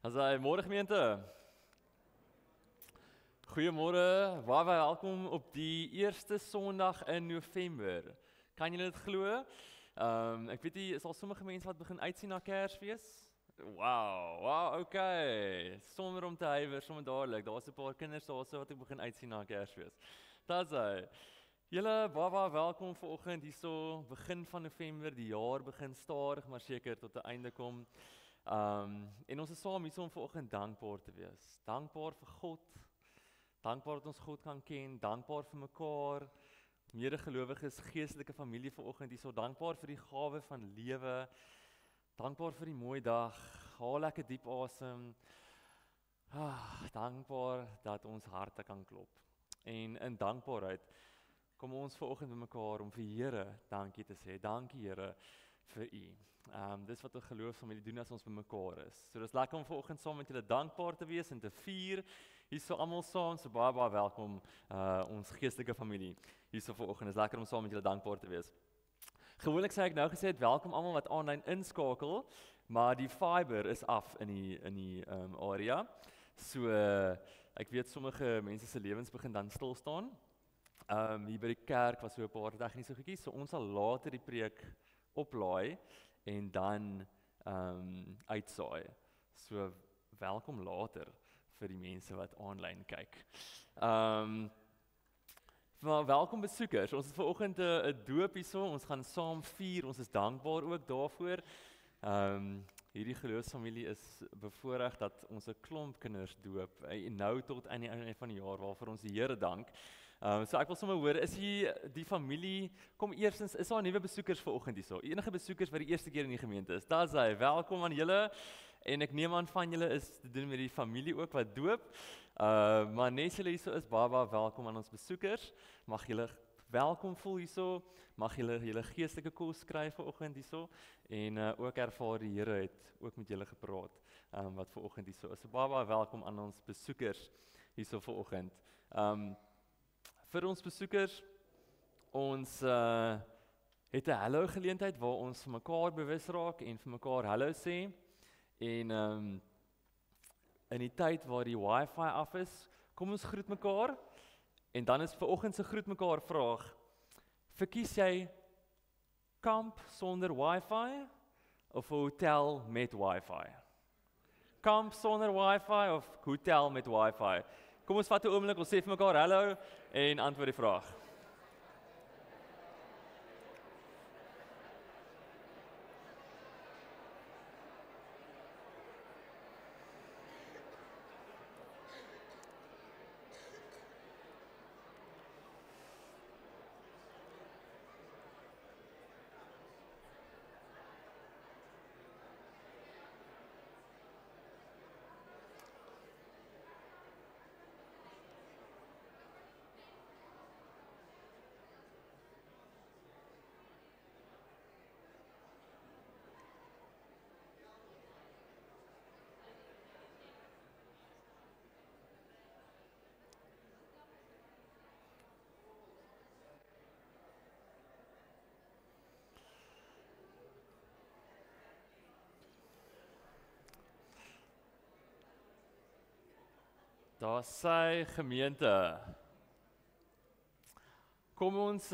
Asai, môre gemeente. Goeiemôre, baie welkom op die eerste Sondag in November. Kan julle dit glo? Ek weet nie, is al sommige mense wat begin uitsien na Kersfees? Wow, okay. Sonder om te huiwer, sommer dadelik. Daar's 'n paar kinders daarso wat ek begin uitsien na Kersfees. Dis hy. Julle baie welkom vanoggend hierso, begin van November, die jaar begin stadig maar seker tot 'n einde kom. En ons is saam hier om vanoggend dankbaar te wees. Dankbaar vir God. Dankbaar dat ons God kan ken, dankbaar vir mekaar, medegelowiges, geestelike familie vanoggend hierso, dankbaar vir die gawe van lewe, dankbaar vir die mooi dag, haal lekker diep asem, dankbaar dat ons harte kan klop. En in dankbaarheid kom ons vanoggend bymekaar om vir Here dankie te sê. Dankie Here vir U. Dis wat 'n geloofsfamilie doen as ons bymekaar is. So dis lekker om vanoggend saam met julle dankbaar te wees en te vier. Hierso almal saam, so baie welkom ons geestelike familie. Hierso vanoggend is lekker om saam met julle dankbaar te wees. Gewoonlik sê ek nou gesê het welkom almal wat aanlyn inskakel, maar die fiber is af in die area. So ek weet sommige mense se lewens begin dan stil staan. Hier by die kerk was so 'n paar tegniese goedjies, so ons sal later die preek oplaai en dan uitsaai. So welkom later vir die mense wat aanlyn kyk. Maar welkom besoekers. Ons het vanoggend 'n doop hierso. Ons gaan saam vier. Ons is dankbaar ook daarvoor. Hierdie geloofsfamilie is bevoorreg dat ons 'n klomp kinders doop en nou tot aan die einde van die jaar waarvoor ons die Here dank. So ek wil sommer hoor, is die familie, kom eerstens, is daar nuwe besoekers vanoggend hierso? Enige besoekers wat die eerste keer in die gemeente is? Daar's hy. Welkom aan julle. En ek neem aan van julle is te doen met die familie ook wat doop. Maar net julle hierso is baie welkom aan ons besoekers. Mag julle welkom voel hierso. Mag julle geestelike kos kry vanoggend hierso en ook ervaar die Here het ook met julle gepraat wat vanoggend hierso is. So baie welkom aan ons besoekers hierso vanoggend. Vir ons besoekers, ons het 'n hallo geleentheid waar ons vir mekaar bewus raak en vir mekaar hallo sê. En in die tyd waar die wifi af is, kom ons groet mekaar. En dan is vanoggend se groet mekaar vraag: verkies jy kamp sonder wifi of 'n hotel met wifi? Kamp sonder wifi of hotel met wifi? Kom ons vat 'n oomblik, ons sê vir mekaar hallo en antwoord die vraag. Daar sê gemeente. Kom ons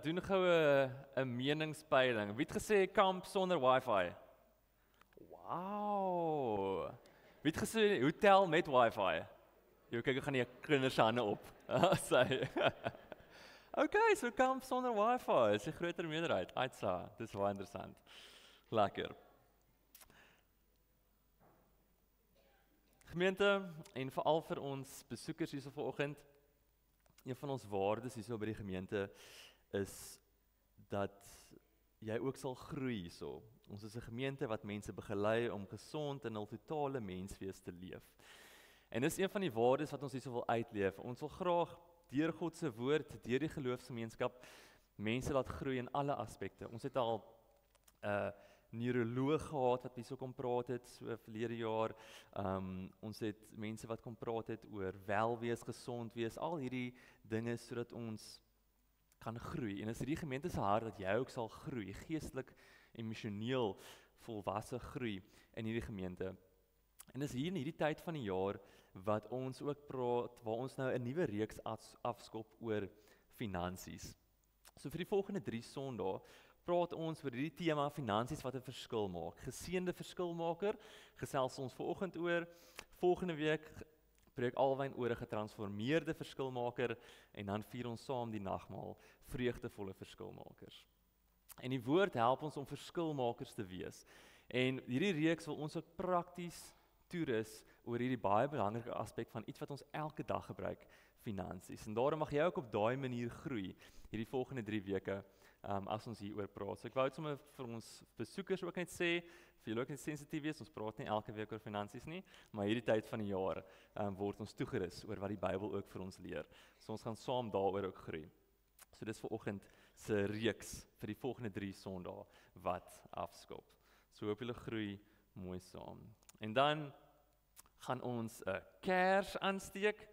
doen gou 'n meningspeiling. Wie het gesê kamp sonder wifi? Wow. Wie het gesê hotel met wifi? Jy kyk, gaan die kinders se hande op. Sê. Okay, so kamp sonder wifi is 'n groter meerderheid. Aitsa, dis baie interessant. Lekker. Gemeente, en veral vir ons besoekers hierso vanoggend, een van ons waardes hierso by die gemeente is dat jy ook sal groei hierso. Ons is 'n gemeente wat mense begelei om gesond en hul totale menswees te leef. En dis een van die waardes wat ons hierso wil uitleef. Ons wil graag deur God se woord, deur die geloofsgemeenskap mense laat groei in alle aspekte. Ons het al neuroloog gehad wat hierso kom praat het so verlede jaar. Ons het mense wat kom praat het oor welwees, gesond wees, al hierdie dinge sodat ons kan groei. En is hierdie gemeente se hart dat jy ook sal groei, geestelik, emosioneel volwasse groei in hierdie gemeente. En dis hier in hierdie tyd van die jaar wat ons ook praat, waar ons nou 'n nuwe reeks afskop oor finansies. So vir die volgende 3 Sondae praat ons oor hierdie tema finansies wat 'n verskil maak. Geseënde verskilmaker, gesels ons vanoggend oor. Volgende week preek Alwyn oor 'n getransformeerde verskilmaker en dan vier ons saam die nagmaal, vreugdevolle verskilmakers. En die woord help ons om verskilmakers te wees. En hierdie reeks wil ons ook prakties toerus oor hierdie baie belangrike aspek van iets wat ons elke dag gebruik, finansies. En daarom mag jy ook op daai manier groei hierdie volgende 3 weke as ons hieroor praat. So ek wou dit sommer vir ons besoekers ook net sê, vir julle ook net sensitief wees, ons praat nie elke week oor finansies nie, maar hierdie tyd van die jaar word ons toegerus oor wat die Bybel ook vir ons leer. So ons gaan saam daaroor ook groei. So dis vanoggend se reeks vir die volgende 3 Sondae wat afskop. So hoop julle groei mooi saam. En dan gaan ons 'n kers aansteek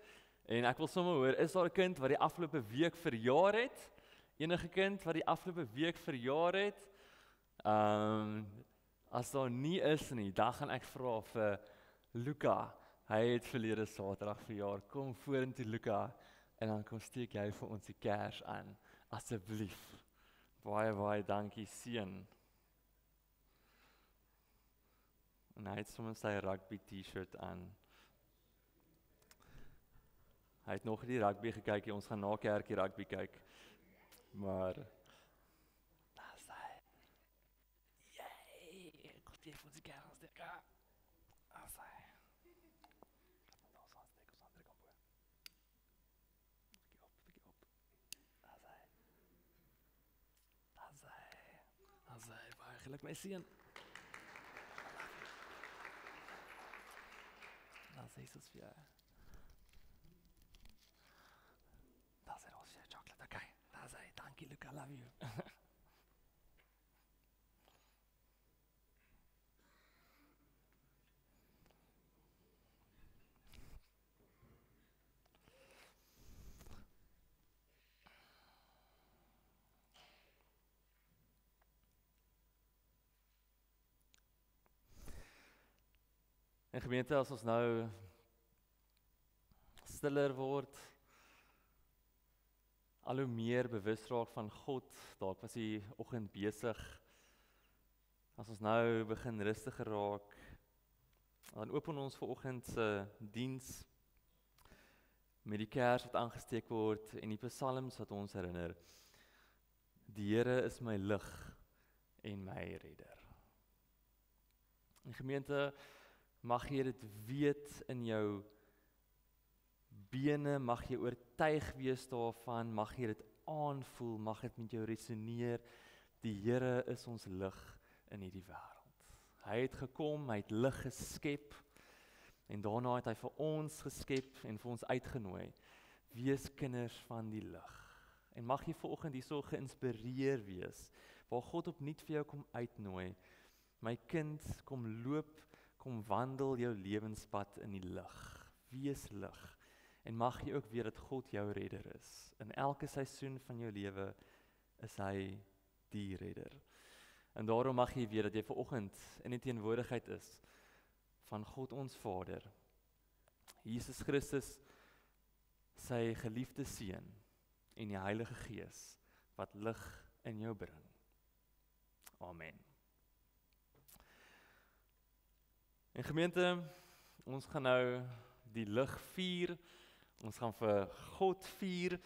en ek wil sommer hoor, is daar 'n kind wat die afgelope week verjaar het? Enige kind wat die afgelope week verjaar het? As daar nie is nie, dan gaan ek vra vir Luca. Hy het verlede Saterdag verjaar. Kom vorentoe Luca en dan kom steek jy vir ons die kers aan. Asseblief. Baie dankie seun. En hy het sommer sy rugby t-shirt aan. Hy het nog die rugby gekyk, ons gaan na kerkie rugby kyk. Maar daar's hy. Yay! Kom jy vir die kers aansteek. Daar's hy. Daar's aansteek, ons ander kan bo. Bietjie op. Daar's hy. Daar's hy, baie geluk my seun. Daar's Jesus vir jou. Daar's hy, ons vir chocolate, okay. Daar's hy, dankie Luca, love you. En gemeente, as ons nou stiller word, al hoe meer bewus raak van God, dalk was die oggend besig, as ons nou begin rustiger raak, dan open ons vanoggend se diens met die kers wat aangesteek word en die psalms wat ons herinner. Die Here is my lig en my redder. En gemeente, mag jy dit weet in jou bene, mag jy oortuig wees daarvan, mag jy dit aanvoel, mag dit met jou resoneer. Die Here is ons lig in hierdie wêreld. Hy het gekom, hy het lig geskep en daarna het hy vir ons geskep en vir ons uitgenooi. Wees kinders van die lig. En mag jy vanoggend hierso geïnspireer wees, waar God opnuut vir jou kom uitnooi. My kind, kom loop, kom wandel jou lewenspad in die lig. Wees lig. En mag jy ook weet dat God jou redder is. In elke seisoen van jou lewe is hy die redder. En daarom mag jy weet dat jy vanoggend in die teenwoordigheid is van God ons Vader, Jesus Christus, sy geliefde Seun en die Heilige Gees wat lig in jou bring. Amen. En gemeente, ons gaan nou die lig vier. Ons gaan vir God vier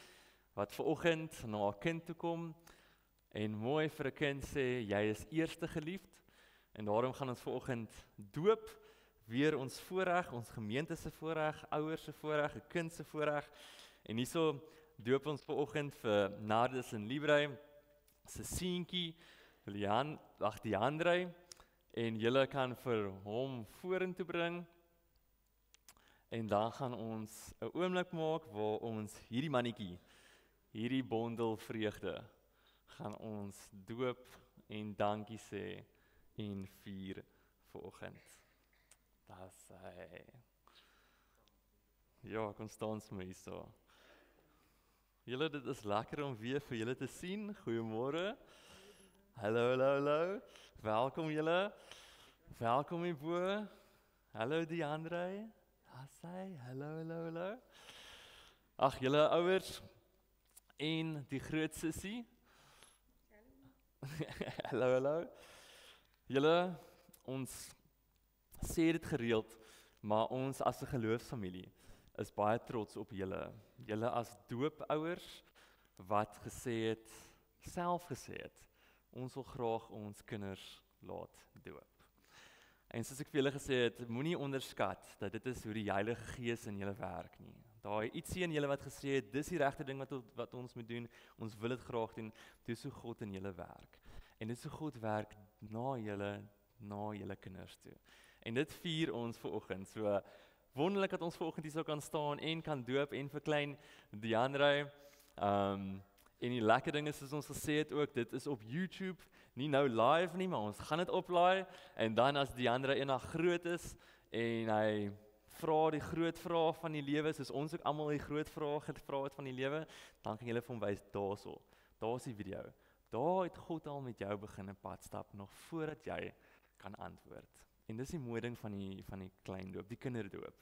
wat vanoggend na 'n kind toe kom en mooi vir 'n kind sê jy is eerste geliefd. En daarom gaan ons vanoggend doop, weer ons voorreg, ons gemeente se voorreg, ouers se voorreg, 'n kind se voorreg. En hierso doop ons vanoggend vir Nardus en Librey se seentjie, Diandre, en julle kan vir hom vorentoe bring. En dan gaan ons 'n oomblik maak waar ons hierdie mannetjie, hierdie bondel vreugde, gaan ons doop en dankie sê en vier vanoggend. Dis hy. Ja, kom staan my hierso. Julle, dit is lekker om weer vir julle te sien. Goeiemôre. Hallo. Welkom julle. Welkom hierbo. Hallo Diandre. Hassai, hallo. Ag, julle ouers en die groot sussie. Hallo. Julle, ons sê dit gereeld, maar ons as 'n geloofsfamilie is baie trots op julle. Julle as doopouers wat self gesê het, ons wil graag ons kinders laat doop. En soos ek vir julle gesê het, moenie onderskat dat dit is hoe die Heilige Gees in julle werk nie. Daai ietsie in julle wat gesê het, dis die regte ding wat ons moet doen, ons wil dit graag doen, dis hoe God in julle werk. En dis hoe God werk na julle kinders toe. En dit vier ons vanoggend. So wonderlik dat ons vanoggend hier so kan staan en kan doop en vir klein Diandre. En die lekker ding is, soos ons gesê het ook, dit is op YouTube, nie nou live nie, maar ons gaan dit oplaai, en dan as Diandre eendag groot is, en hy vra die groot vrae van die lewe, soos ons ook almal die groot vrae gevra het van die lewe, dan kan julle vir hom wys, daar's die video. Daar het God al met jou begin 'n pad stap, nog voordat jy kan antwoord. En dis die mooi ding van die kleindoop, die kinderdoop,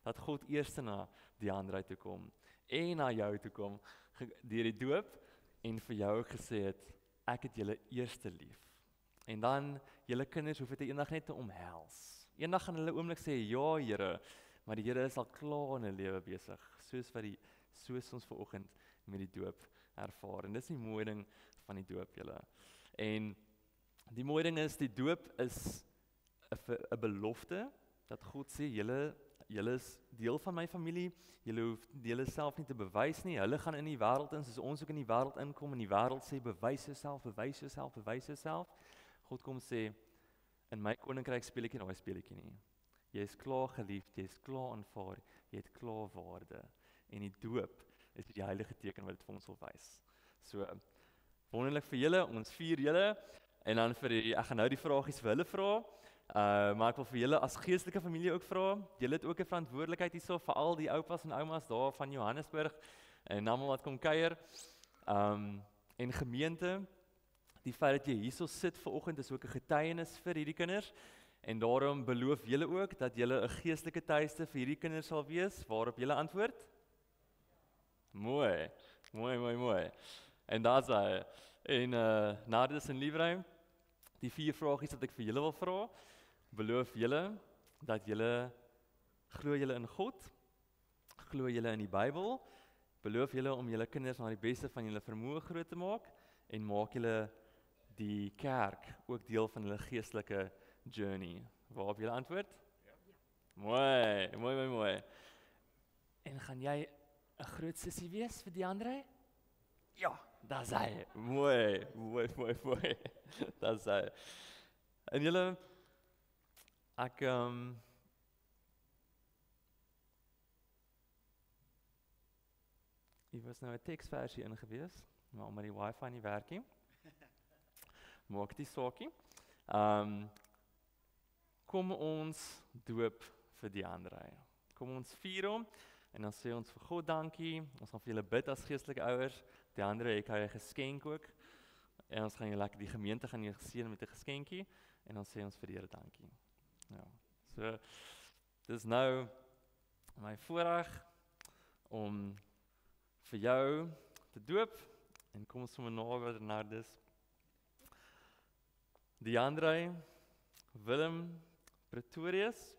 dat God eers na Diandre toe kom, en na jou toe kom, deur die doop, en vir jou gesê het, ek het julle eerste lief. En dan, julle kinders hoef dit eendag net te omhels. Eendag gaan hulle oomblik sê, ja Here, maar die Here is al klaar in 'n lewe besig, soos ons vanoggend met die doop ervaar. En dis die mooi ding van die doop, julle. En die mooi ding is, die doop is 'n belofte, dat God sê, julle is deel van my familie, julle hoef julle self nie te bewys nie, hulle gaan in die wêreld in, soos ons ook in die wêreld inkom, en die wêreld sê, bewys jouself. God kom sê, in my koninkryk speel ek nie daai speletjie nie. Jy is klaar geliefd, jy is klaar aanvaar, jy het klaar waarde. En die doop is die heilige teken wat dit vir ons wil wys. So, wonderlik vir julle, ons vier julle, en dan ek gaan nou die vragies vir hulle vra, maar ek wil vir julle as geestelike familie ook vra, julle het ook 'n verantwoordelikheid hierso vir al die oupas en oumas daar van Johannesburg, en almal wat kom kuier, en gemeente, die feit dat jy hierso sit vanoggend is ook 'n getuienis vir hierdie kinders, en daarom beloof julle ook dat julle 'n geestelike tuiste vir hierdie kinders sal wees, waarop julle antwoord? Mooi. En daar's hy. En Nardus en Liefreim, die 4 vragies wat ek vir julle wil vra, beloof julle dat julle glo julle in God, glo julle in die Bybel, beloof julle om julle kinders na die beste van julle vermoë groot te maak, en maak julle die kerk ook deel van hulle geestelike journey. Waarop julle antwoord? Ja. Mooi. En gaan jy 'n groot sussie wees vir Diandre? Ja, daar's hy. Mooi. Daar's hy. En julle, ek hier was nou 'n teksversie ingewees, maar omdat die wifi nie werk nie, maak dit saakie. Kom ons doop vir Diandre. Kom ons vier hom, en dan sê ons vir God dankie, ons gaan vir julle bid as geestelike ouers, Diandre, ek kry 'n geskenk ook, en ons gaan jou lekker, die gemeente gaan jou geseën met 'n geskenkie, en dan sê ons vir die Here dankie. Ja, so, dis nou my voorreg om vir jou te doop, en kom ons sommer nader na dis. Diandre Willem Pretorius,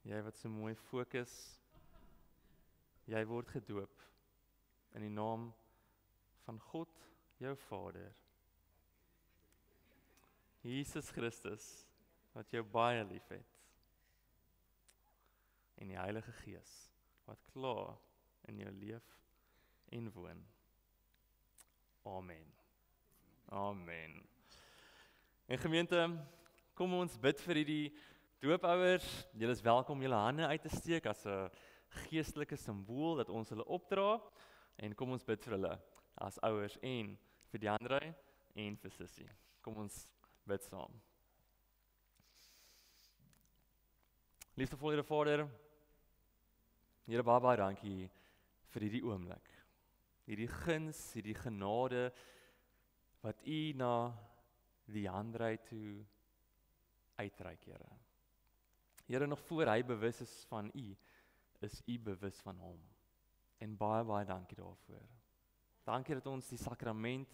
jy wat so mooi fokus, jy word gedoop in die naam van God, jou Vader, Jesus Christus, wat jou baie lief het, en die Heilige Gees, wat klaar in jou leef en woon. Amen. En gemeente, kom ons bid vir hierdie doopouers. Julle is welkom om julle hande uit te steek as 'n geestelike simbool dat ons hulle opdra, en kom ons bid vir hulle as ouers en vir Diandre en vir Sissie. Kom ons bid saam. Liefdevolle Vader, Here baie dankie vir hierdie oomblik, hierdie guns, hierdie genade wat U na Diandre toe uitreik, Here. Here, nog voor hy bewus is van U, is U bewus van hom. En baie, baie dankie daarvoor. Dankie dat ons die sakrament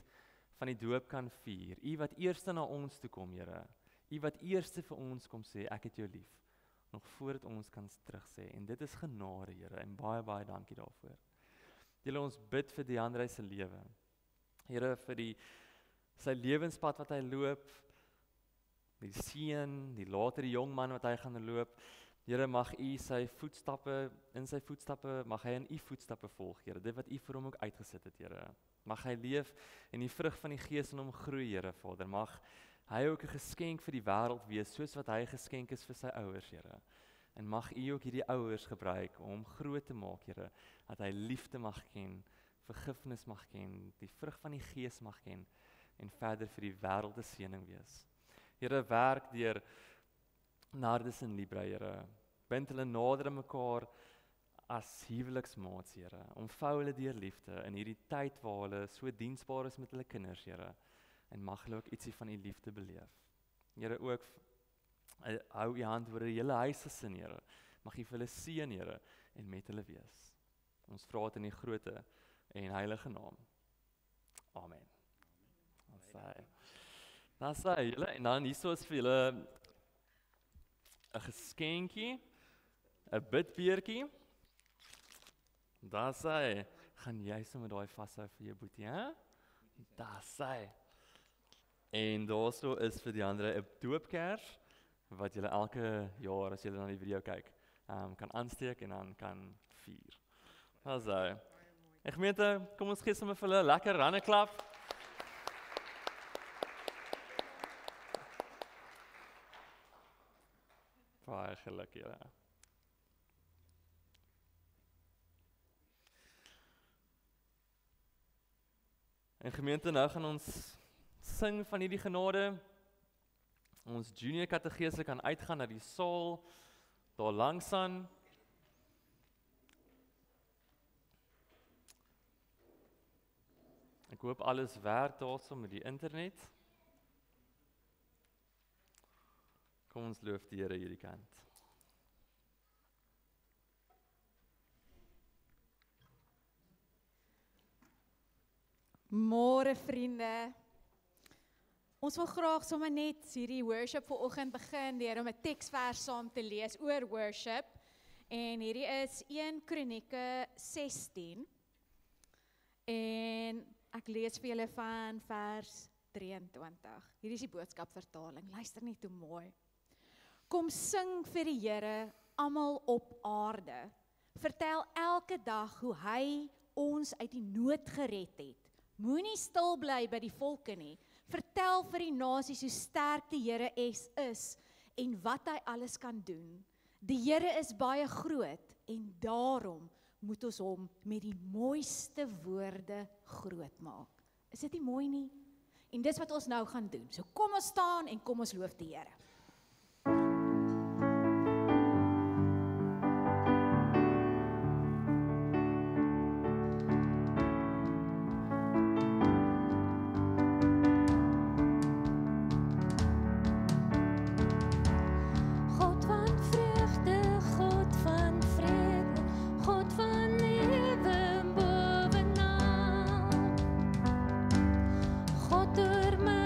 van die doop kan vier. U wat eerste na ons toe kom, Here. U wat eerste vir ons kom sê, ek het jou lief. Nog voordat ons kan terug sê. En dit is genade, Here. En baie, baie dankie daarvoor. Julle, ons bid vir DeAndre se lewe. Here, vir sy lewenspad wat hy loop, die seun, die later die jong man wat hy gaan loop. Here, mag U in sy voetstappe, mag hy in U voetstappe volg, Here. Dit wat U vir hom ook uitgesit het, Here. Mag hy leef en die vrug van die Gees in hom groei, Here, Vader. Mag hy ook 'n geskenk vir die wêreld wees, soos wat hy geskenk is vir sy ouers, Here. En mag U ook hierdie ouers gebruik om hom groot te maak, Here, dat hy liefde mag ken, vergifnis mag ken, die vrug van die Gees mag ken en verder vir die wêreld 'n seëning wees. Here, werk deur Nardus en Libra, Here. Bind hulle nader aan mekaar as huweliksmaats, Here. Omvou hulle deur liefde in hierdie tyd waar hulle so diensbaar is met hulle kinders, Here. En mag hulle ook ietsie van U liefde beleef. Here, ook hou U hand oor die hele huisgesin, Here. Mag U vir hulle seën, Here, en met hulle wees. Ons vra dit in die groote en heilige naam. Amen. Dan sê julle, en dan hierso is vir julle 'n geskenkie, 'n bidbeertjie. Daar sê, gaan jy sommer daai vashou vir jou boetie, hè? Daar sê. En daarso is vir die ander 'n doopkers wat julle elke jaar as julle na die video kyk, kan aansteek en dan kan vier. Daar sê. Gemeente, kom ons gee sommer vir hulle 'n lekker randeklap. Baie geluk, Here. En gemeente, nou gaan ons sing van hierdie genade. Ons junior kategese kan uitgaan na die saal, daar langs aan. Ek hoop alles werk daarso met die internet. Kom ons loof die Here hierdie kant. Môre vriende. Ons wil graag sommer net hierdie worship vanoggend begin deur om 'n teksvers saam te lees oor worship. En hierdie is 1 Kronieke 16. En ek lees vir julle van vers 23. Hierdie is die boodskapvertaling. Luister net hoe mooi. Kom sing vir die Here, almal op aarde. Vertel elke dag hoe hy ons uit die nood gered het. Moenie stil bly by die volke nie. Vertel vir die nasies hoe sterk die Here is en wat hy alles kan doen. Die Here is baie groot en daarom moet ons hom met die mooiste woorde groot maak. Is dit nie mooi nie? En dis wat ons nou gaan doen. So kom ons staan en kom ons loof die Here. God oor my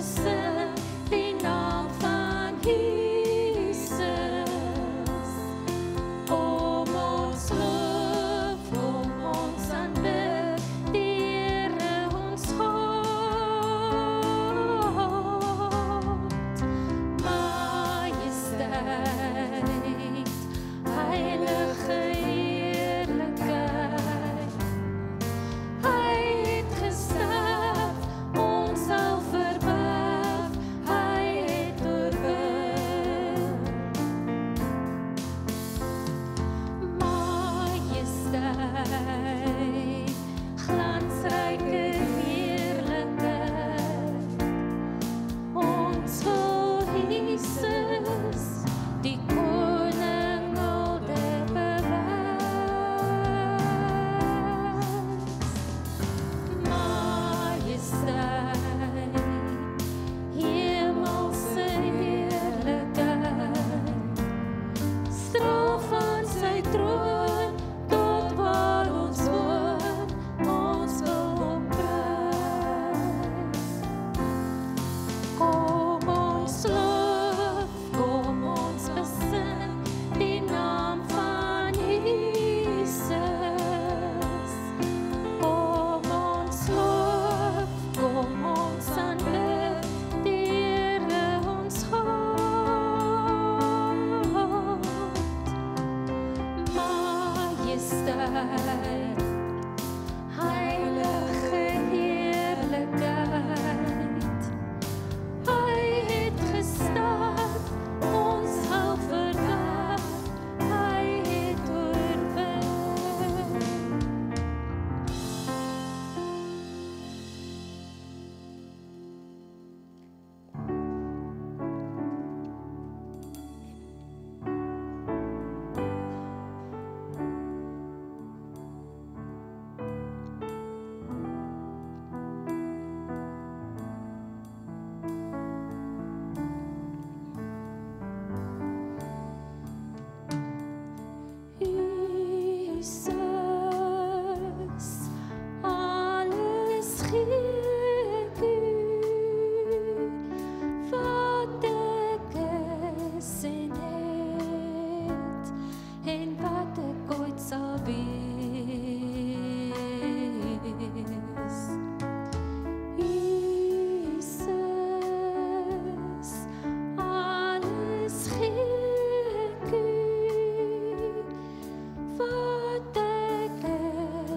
besing die naam van Jesus. Kom ons loof, kom ons aanbid die Here ons God. Majesteit, heilige heerlikheid. Hy het gesterf, ons sal verwag, hy het oorwin. Majesteit, glansryke heerlikheid. Ons wil Jesus, die koning wilde bewys. Majesteit, hemelse heerlikheid, straal van sy troon tot waar ons woon, ons wil hom prys. Kom ons loof, kom ons besing die naam van Jesus. Kom ons loof, kom ons aanbid die Here ons God. Majesteit, heilige heerlikheid. Hy het gesterf, ons sal verwag, hy het oorwin. Jesus, alles gee ek u, wat ek is en het, en wat ek ooit sal wees. Jesus, alles gee ek u, wat ek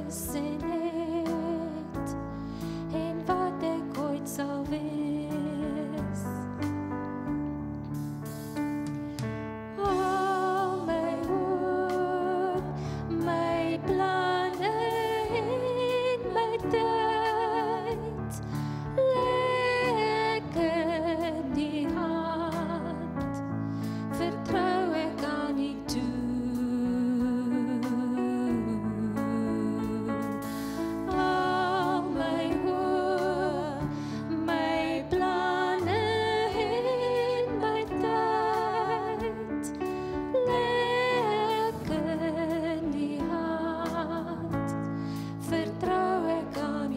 is en het, en wat ek ooit sal wees. Al my hoop, my planne en my tyd, lê ek in die hand, vertrou ek aan U toe. Al my hoop, my planne en my tyd, lê ek in die hand, vertrou ek aan U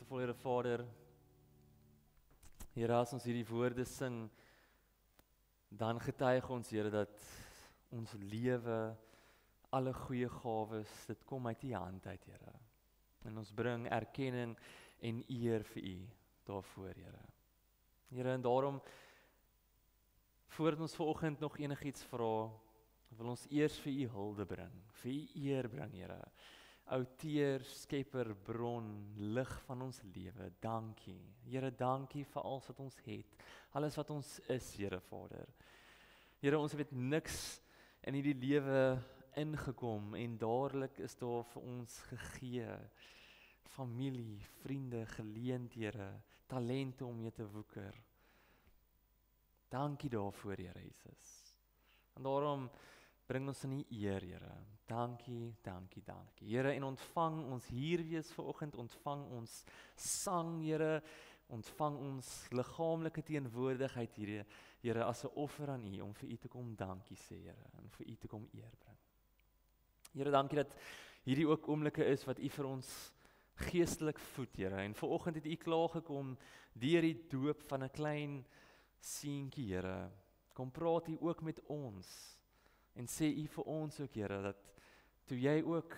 Liefdevolle Here Vader, Here as ons hierdie woorde sing, dan getuig ons Here dat ons lewe, alle goeie gawes, dit kom uit U hand uit Here. En ons bring erkenning en eer vir U daarvoor Here. Here, en daarom voordat ons vanoggend nog enigiets vra, wil ons eers vir U hulde bring, vir U eer bring Here. Outeer, skepper, bron, lig van ons lewe, dankie. Here, dankie vir alles wat ons het, alles wat ons is, Here Vader. Here, ons het niks in hierdie lewe ingekom en dadelik is daar vir ons gegee, familie, vriende, geleenthede, talente om mee te woeker. Dankie daarvoor, Here Jesus. En daarom bring ons in U eer, Here. Dankie, dankie, dankie. Here, en ontvang ons hier wees vanoggend, ontvang ons sang, Here, ontvang ons liggaamlike teenwoordigheid hier, Here, as 'n offer aan U, om vir U te kom dankie sê, Here, en vir U te kom eer bring. Here, dankie dat hierdie ook oomblikke is wat U vir ons geestelik voed, Here, en vanoggend het U klaar gekom deur die doop van 'n klein seentjie, Here. Kom praat U ook met ons, en sê U vir ons ook, Here, dat toe jy ook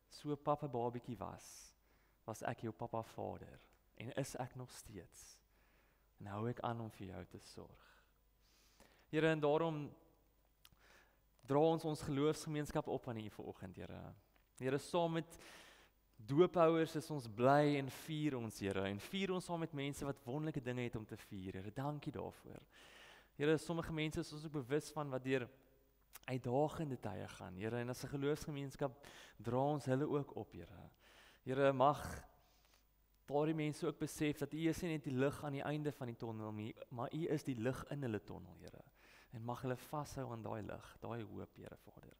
so 'n pappa babietjie was ek jou pappa vader, en is ek nog steeds, en hou ek aan om vir jou te sorg. Here, en daarom dra ons geloofsgemeenskap op aan U vanoggend, Here. Here, saam met doophouers is ons bly en vier ons, Here, en vier ons saam met mense wat wonderlike dinge het om te vier, Here. Dankie daarvoor. Here, sommige mense is ons ook bewus van wat deur uitdagende tye gaan, Here, en as 'n geloofsgemeenskap dra ons hulle ook op, Here. Here, mag daardie mense ook besef dat U is nie net die lig aan die einde van die tonnel, maar U is die lig in hulle tonnel, Here. En mag hulle vashou aan daai lig, daai hoop, Here Vader.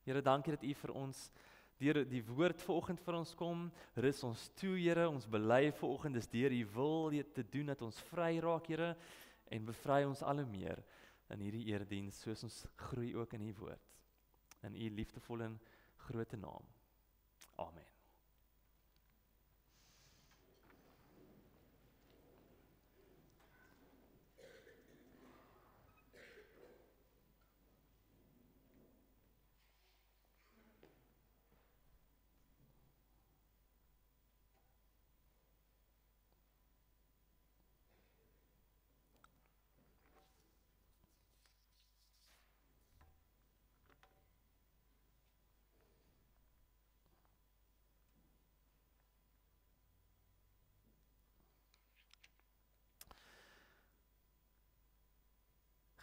Here, dankie dat U vir ons deur die woord vanoggend vir ons kom, rus ons toe, Here, ons bely vanoggend is deur U wil te doen dat ons vry raak, Here, en bevry ons alle meer in hierdie erediens, soos ons groei ook in U woord. In U liefdevolle en grote naam. Amen.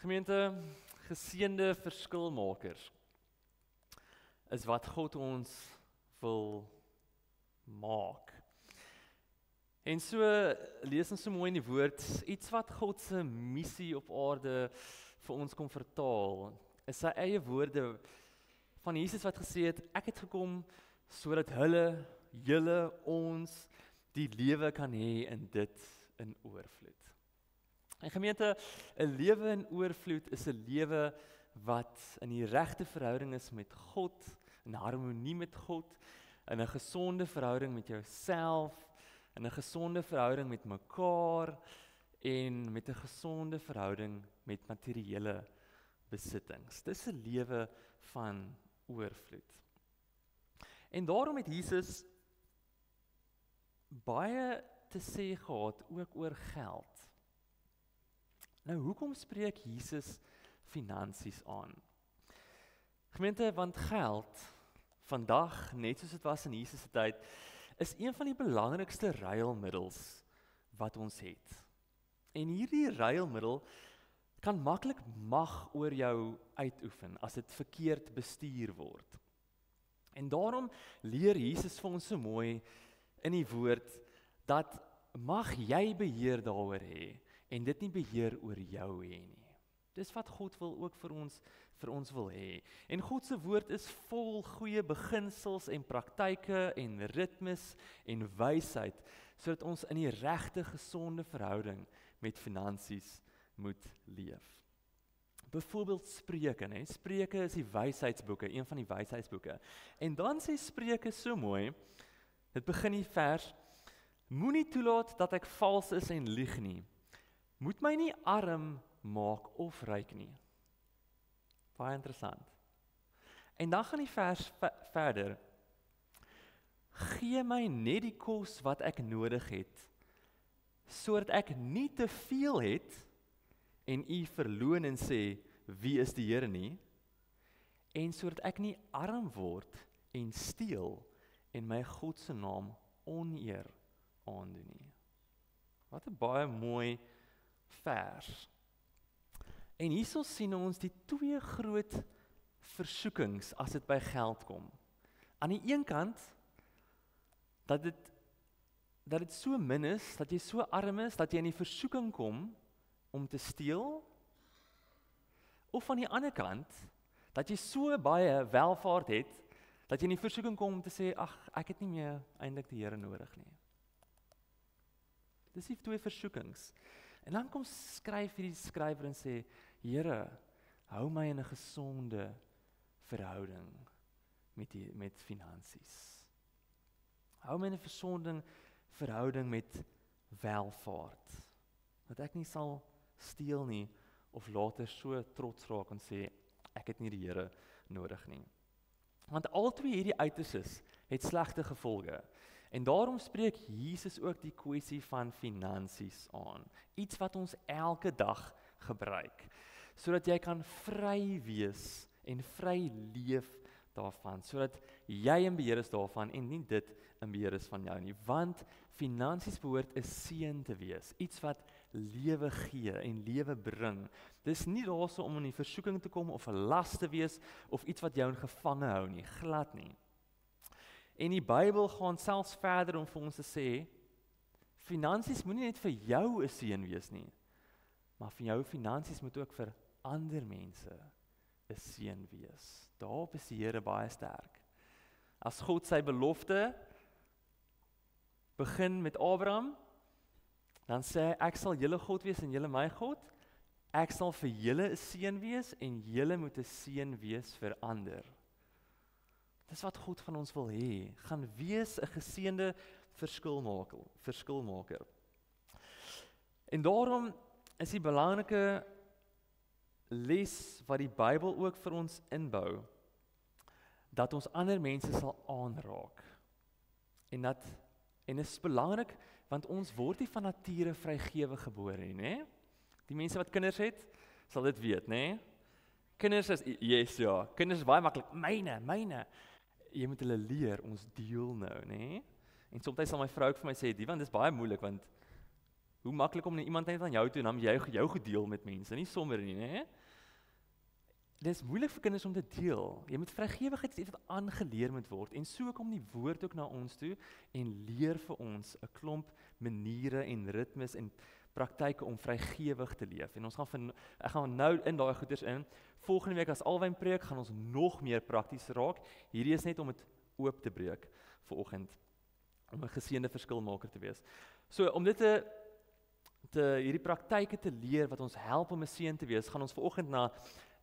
Gemeente, geseënde verskilmakers is wat God ons wil maak. En so lees ons so mooi in die woord, iets wat God se missie op aarde vir ons kom vertaal, is sy eie woorde van Jesus wat gesê het, ek het gekom sodat julle, ons die lewe kan hê in dit in oorvloed. En gemeente, 'n lewe in oorvloed is 'n lewe wat in die regte verhouding is met God, in harmonie met God, in 'n gesonde verhouding met jouself, in 'n gesonde verhouding met mekaar en met 'n gesonde verhouding met materiële besittings. Dis 'n lewe van oorvloed. En daarom het Jesus baie te sê gehad ook oor geld. Nou, hoekom spreek Jesus finansies aan? Gemeente, want geld, vandag, net soos dit was in Jesus se tyd, is een van die belangrikste ruilmiddels wat ons het. En hierdie ruilmiddel kan maklik mag oor jou uitoefen as dit verkeerd bestuur word. En daarom leer Jesus vir ons so mooi in die woord dat mag jy beheer daaroor hê en dit nie beheer oor jou hê nie. Dis wat God wil ook vir ons wil hê. En God se woord is vol goeie beginsels en praktyke en ritmes en wysheid sodat ons in die regte gesonde verhouding met finansies moet leef. Byvoorbeeld Spreuke, né? Spreuke is die wysheidsboeke, een van die wysheidsboeke. En dan sê Spreuke so mooi, dit begin die vers, Moenie toelaat dat ek vals is en lieg nie. Moet my nie arm maak of ryk nie. Baie interessant. En dan gaan die vers verder. Gee my net die kos wat ek nodig het, sodat ek nie te veel het en u verloon en sê, wie is die Here nie, en sodat ek nie arm word en steel en my God se naam oneer aandoen nie. Wat 'n baie mooi vers. En hierso sien ons die twee groot versoekings as dit by geld kom. Aan die een kant dat dit so min is, dat jy so arm is, dat jy in die versoeking kom om te steel, of aan die ander kant, dat jy so baie welvaart het, dat jy in die versoeking kom om te sê, ag, ek het nie meer eintlik die Here nodig nie. Dis die twee versoekings. En dan kom skryf hierdie skrywer en sê, Here, hou my in 'n gesonde verhouding met finansies. Hou my in 'n gesonde verhouding met welvaart. Dat ek nie sal steel nie, of later so trots raak en sê, ek het nie die Here nodig nie. Want albei hierdie uiterste het slegte gevolge. En daarom spreek Jesus ook die kwessie van finansies aan. Iets wat ons elke dag gebruik, sodat jy kan vry wees en vry leef daarvan, sodat jy in beheer is daarvan en nie dit in beheer is van jou nie. Want finansies behoort 'n seën te wees, iets wat lewe gee en lewe bring. Dis nie daarso om in die versoeking te kom of 'n las te wees of iets wat jou in gevange hou nie, glad nie. En die Bybel gaan selfs verder om vir ons te sê, finansies moenie net vir jou 'n seën wees nie, maar vir jou finansies moet ook vir ander mense 'n seën wees. Daarop is die Here baie sterk. As God sy belofte begin met Abraham, dan sê hy, ek sal julle God wees en julle my God. Ek sal vir julle 'n seën wees en julle moet 'n seën wees vir ander. Dis wat God van ons wil hê. Gaan wees 'n geseënde verskilmaker. En daarom is die belangrike les wat die Bybel ook vir ons inbou, dat ons ander mense sal aanraak. En is belangrik, want ons word nie van nature vrygewig gebore nie, né? Die mense wat kinders het, sal dit weet, né? Kinders is, ja, kinders is baie maklik, myne. Jy moet hulle leer, ons deel nou, né? En soms sal my vrou ook vir my sê, Divan, dis baie moeilik, want hoe maklik om iemand net aan jou toe, en dan jy jou gedeel met mense, nie sommer nie, né? Dit is moeilik vir kinders om te deel. Jy moet vrygewigheid iets wat aangeleer moet word. En so kom die woord ook na ons toe en leer vir ons 'n klomp maniere en ritmes en praktyke om vrygewig te leef. En ons ek gaan nou in daai goeders in. Volgende week as Alwyn preek, gaan ons nog meer prakties raak. Hierdie is net om dit oop te breek vanoggend, om 'n geseënde verskilmaker te wees. So om dit hierdie praktyke te leer wat ons help om 'n seën te wees, gaan ons vanoggend na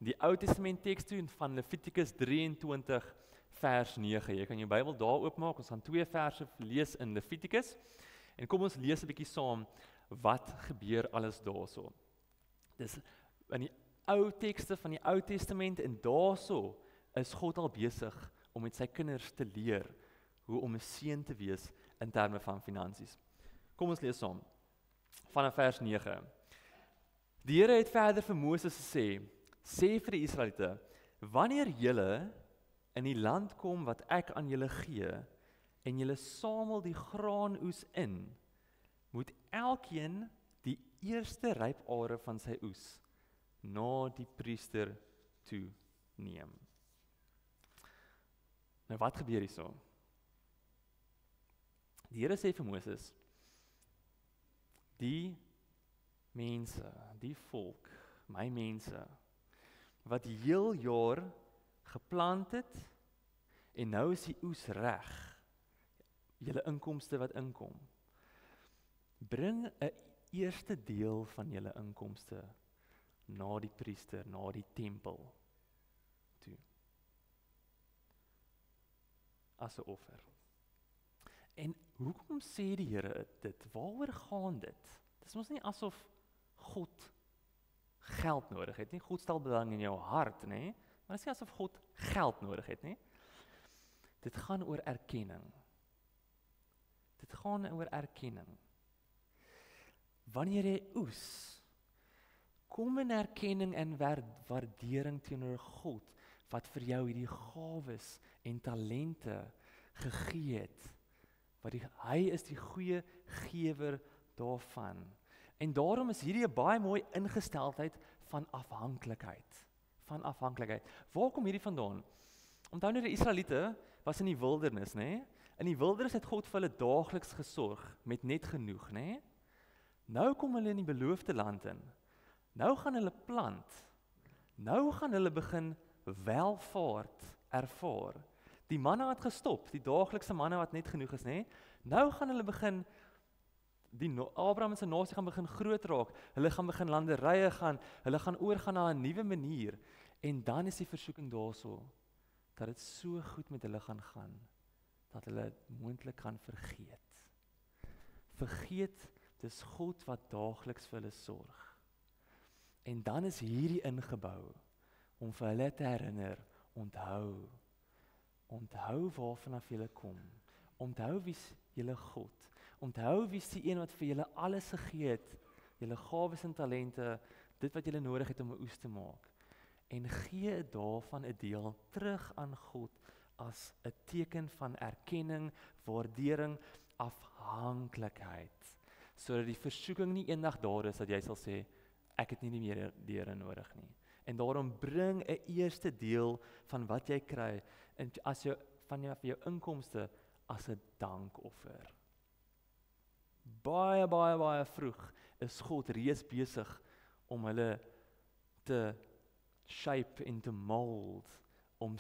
die Ou Testament teks toe van Levitikus 23 vers 9. Jy kan jou Bybel daar oopmaak. Ons gaan 2 verse lees in Levitikus. En kom ons lees 'n bietjie saam wat gebeur alles daarso. Dis in die ou tekste van die Ou Testament en daarso is God al besig om met sy kinders te leer hoe om 'n seën te wees in terme van finansies. Kom ons lees saam. Vanaf vers 9. Die Here het verder vir Moses gesê, sê vir die Israeliete, wanneer julle in die land kom wat ek aan julle gee, en julle samel die graanoes in, moet elkeen die eerste ryp are van sy oes na die priester toe neem. Nou wat gebeur hierso? Die Here sê vir Moses, die mense, die volk, my mense, wat heel jaar geplant het, en nou is die oes reg, julle inkomste wat inkom, bring 'n eerste deel van julle inkomste na die priester, na die tempel toe, as 'n offer. En hoekom sê die Here dit? Waaroor gaan dit? Dit is mos nie asof God geld nodig het nie. God stel belang in jou hart, nê? Maar dit is nie asof God geld nodig het nie. Dit gaan oor erkenning. Dit gaan oor erkenning. Wanneer jy oes, kom in erkenning en waardering teenoor God, wat vir jou hierdie gawes en talente gegee het. Hy is die goeie gewer daarvan. En daarom is hierdie 'n baie mooi ingesteldheid van afhanklikheid. Van afhanklikheid. Waar kom hierdie vandaan? Onthou nou die Israeliete was in die wildernis, nê? In die wildernis het God vir hulle daagliks gesorg met net genoeg, nê? Nou kom hulle in die beloofde land in. Nou gaan hulle plant. Nou gaan hulle begin welvaart ervaar. Die manne het gestop, die daaglikse manne wat net genoeg is, nê? Nou gaan hulle begin, Abraham se nasie gaan begin groot raak, hulle gaan begin landerye gaan, hulle gaan oorgaan na 'n nuwe manier, en dan is die versoeking daarso, dat dit so goed met hulle gaan, dat hulle dit moontlik gaan vergeet. Vergeet, dis God wat daagliks vir hulle sorg. En dan is hierdie ingebou, om vir hulle te herinner, onthou waarvan af julle kom, onthou wie's julle God, onthou wie's die een wat vir julle alles gegee het, julle gawes en talente, dit wat julle nodig het om 'n oes te maak, en gee daarvan 'n deel terug aan God, as 'n teken van erkenning, waardering, afhanklikheid, sodat die versoeking nie eendag daar is, dat jy sal sê, ek het nie meer die Here nodig nie. En daarom bring 'n eerste deel van wat jy kry, van jou inkomste, as 'n dankoffer. Baie vroeg is God reeds besig om hulle te shape en te mold, om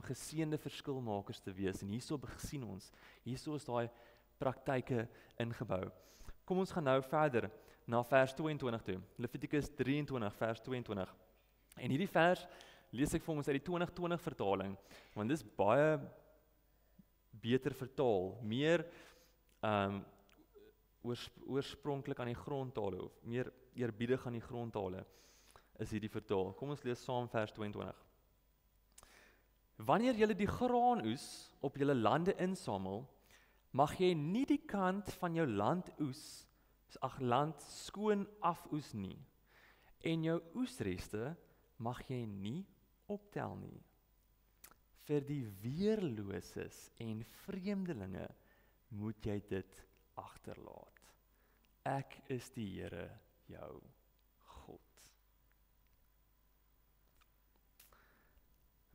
geseënde verskilmakers te wees. En hierso sien ons, hierso is daai praktyke ingebou. Kom ons gaan nou verder na vers 22 toe. Levitikus 23 vers 22. En hierdie vers lees ek vir ons uit die 2020 vertaling, want dis baie beter vertaal, meer oorspronklik aan die grondtale, of meer eerbiedig aan die grondtale, is hierdie vertaal. Kom ons lees saam vers 22. Wanneer julle die graanoes op julle lande insamel, mag jy nie die kant van jou land skoon afoes nie, en jou oesreste mag jy nie optel nie. Vir die weerloses en vreemdelinge moet jy dit agterlaat. Ek is die Here, jou God.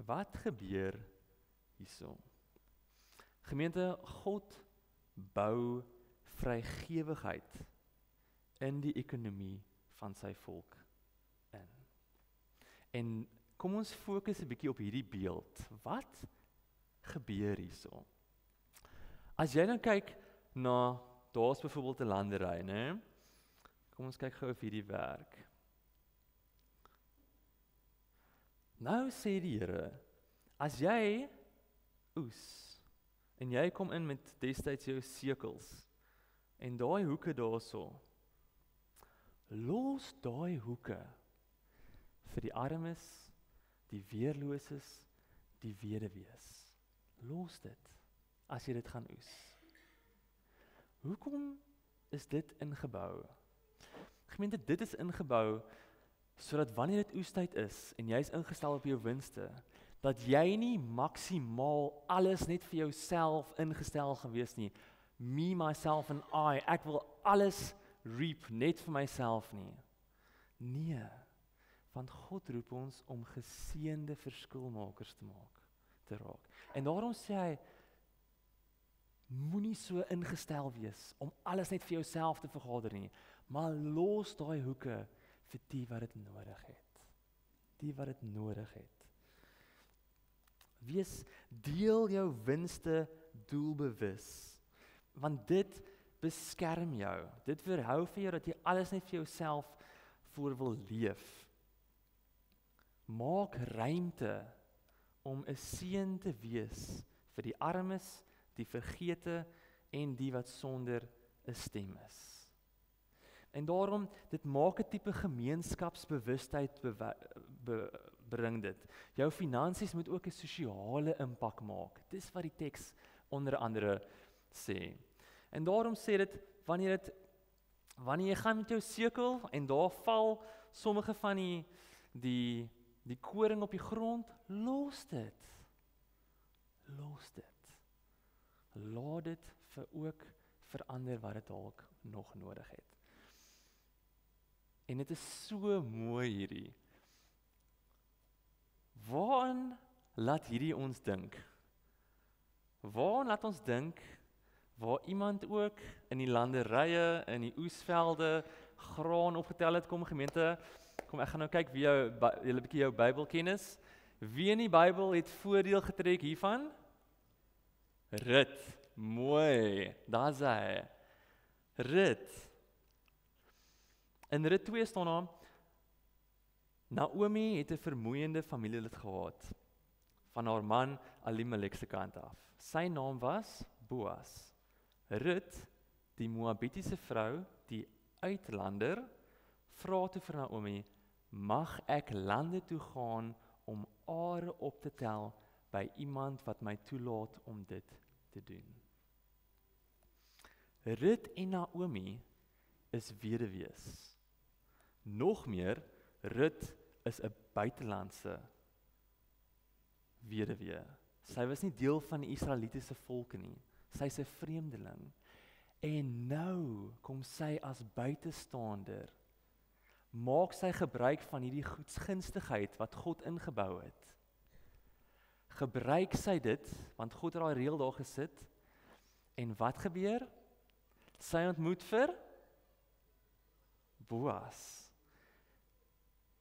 Wat gebeur hierso? Gemeente, God bou vrygewigheid in die ekonomie van sy volk in. En kom ons fokus 'n bietjie op hierdie beeld. Wat gebeur hierso? As jy nou kyk na, daar's byvoorbeeld 'n landery, né? Kom ons kyk gou of hierdie werk. Nou sê die Here, as jy oes, en jy kom in met destyds jou sekels, en daai hoeke daarso, los daai hoeke vir die armes, die weerloses, die weduwees. Los dit, as jy dit gaan oes. Hoekom is dit ingebou? Gemeente, dit is ingebou, sodat wanneer dit oestyd is, en jy is ingestel op jou winste, dat jy nie maksimaal alles net vir jouself ingestel gewees nie, me, myself and I, ek wil alles reap net vir myself nie. Nee, want God roep ons om geseënde verskilmakers te raak. En daarom sê hy, moenie so ingestel wees om alles net vir jouself te vergader nie, maar los daai hoeke vir die wat dit nodig het. Die wat dit nodig het. Deel jou winste doelbewus, want dit beskerm jou. Dit weerhou vir jou dat jy alles net vir jouself voor wil leef. Maak ruimte om 'n seën te wees vir die armes, die vergete, en die wat sonder 'n stem is. En daarom, dit maak 'n tipe gemeenskapsbewustheid bring dit. Jou finansies moet ook 'n sosiale impak maak. Dis wat die teks onder andere sê. En daarom sê dit, wanneer jy gaan met jou sekel, en daar val sommige van die koring op die grond, los dit. Los dit. Laat dit ook verander wat dit dalk nog nodig het. En dit is so mooi hierdie. Waaraan laat hierdie ons dink? Waaraan laat ons dink, waar iemand ook in die landerye, in die oesvelde, graan opgetel het, kom gemeente, kom ek gaan nou kyk wie julle bietjie jou Bybelkennis. Wie in die Bybel het voordeel getrek hiervan? Rut. Mooi. Daar's hy. Rut. In Rut 2 staan daar, Naomi het 'n vermoeiende familielid gehad, van haar man Elimelek se kant af. Sy naam was Boas. Rut, die Moabitiese vrou, die uitlander, vra toe vir Naomi, mag ek lande toe gaan om are op te tel by iemand wat my toelaat om dit te doen. Rut en Naomi is weduwees. Nog meer, Rut is 'n buitelandse weduwee. Sy was nie deel van die Israelitiese volke nie. Sy's 'n vreemdeling. En nou kom sy as buitestander. Maak sy gebruik van hierdie goedsgunstigheid wat God ingebou het. Gebruik sy dit, want God het daai reël daar gesit. En wat gebeur? Sy ontmoet vir Boas.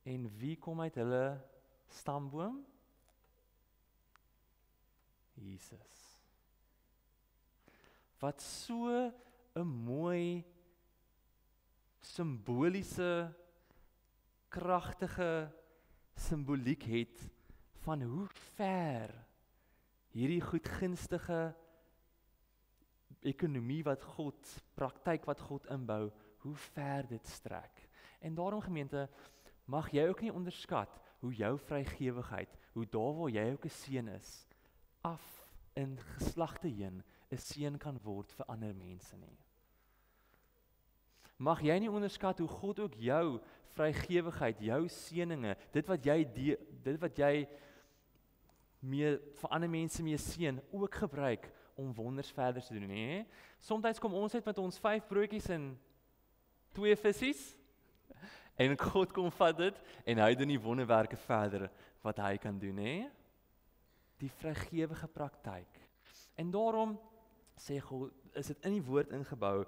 En wie kom uit hulle stamboom? Jesus. Wat so 'n mooi, simboliese, kragtige simboliek het van hoe ver hierdie goedgunstige ekonomie wat God, praktyk wat God inbou, hoe ver dit strek. En daarom gemeente, mag jy ook nie onderskat hoe jou vrygewigheid, hoe daar waar jy ook 'n seën is, af in geslagte heen 'n seën kan word vir ander mense nie. Mag jy nie onderskat hoe God ook jou vrygewigheid, jou seëninge, dit wat jy mee vir ander mense mee seën, ook gebruik om wonders verder te doen, hè? Soms kom ons uit met ons 5 broodjies en 2 visse, en God kom vat dit, en hy doen die wonderwerke verder, wat hy kan doen, hè? Die vrygewige praktyk. En daarom, sê God, is dit in die woord ingebou,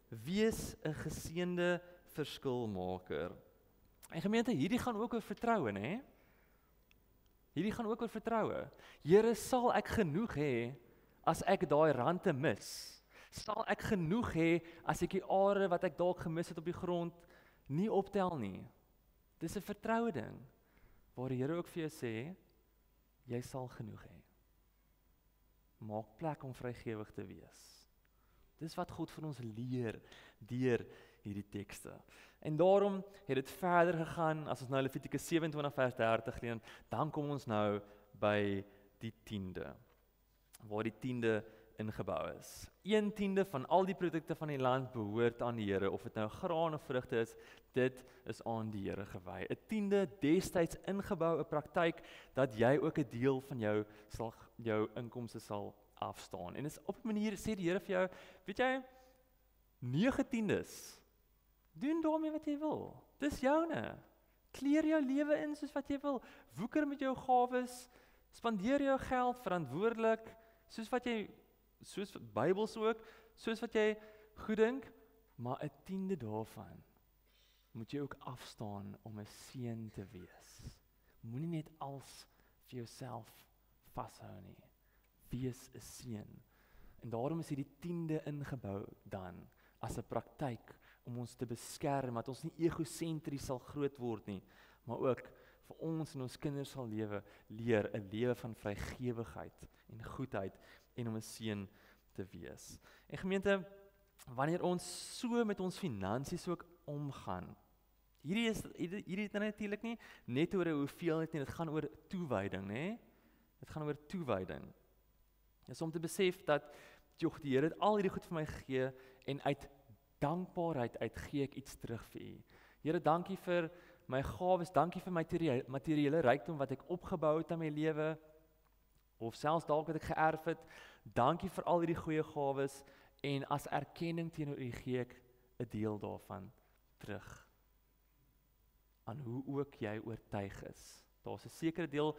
wees 'n geseënde verskilmaker. En gemeente, hierdie gaan ook oor vertroue, hè? Hierdie gaan ook oor vertroue. Here, sal ek genoeg hê as ek daai rande mis? Sal ek genoeg hê as ek die are wat ek dalk gemis het op die grond nie optel nie? Dis 'n vertroue ding, waar die Here ook vir jou sê, jy sal genoeg hê. Maak plek om vrygewig te wees. Dis wat God vir ons leer deur hierdie tekste. En daarom het dit verder gegaan, as ons nou Levitikus 27 vers 30 lees, dan kom ons nou by die 10de, waar die 10de ingebou is. 1/10 van al die produkte van die land behoort aan die Here, of dit nou graan of vrugte is, dit is aan die Here gewy. 'n 10de destyds ingebou, 'n praktyk dat jy ook 'n deel van jou inkomste sal afstaan. En is op 'n manier sê die Here vir jou, weet jy, 9/10 doen daarmee wat jy wil. Dis joune. Kleer jou lewe in soos wat jy wil. Woeker met jou gawes, spandeer jou geld verantwoordelik, soos Bybels ook, soos wat jy goed dink, maar 'n 10de daarvan moet jy ook afstaan om 'n seën te wees. Moenie net als vir jouself vashou nie. Wees 'n seën. En daarom is hierdie 10de ingebou dan as 'n praktyk om ons te beskerm, dat ons nie egosentries sal groot word nie, maar ook vir ons en ons kinders sal leer 'n lewe van vrygewigheid en goedheid en om 'n seën te wees. En gemeente, wanneer ons so met ons finansies ook omgaan, hierdie is natuurlik nie net oor 'n hoeveelheid nie, dit gaan oor toewyding, né? Dit gaan oor toewyding. Dis om te besef dat die Here het al hierdie goed vir my gegee en uit dankbaarheid gee ek iets terug vir U. Here, dankie vir my gawes, dankie vir my materiële rykdom wat ek opgebou het in my lewe, of selfs dalk wat ek geërf het. Dankie vir al hierdie goeie gawes en as erkenning teenoor U gee ek 'n deel daarvan terug. Aan hoe ook jy oortuig is. Daar's 'n sekere deel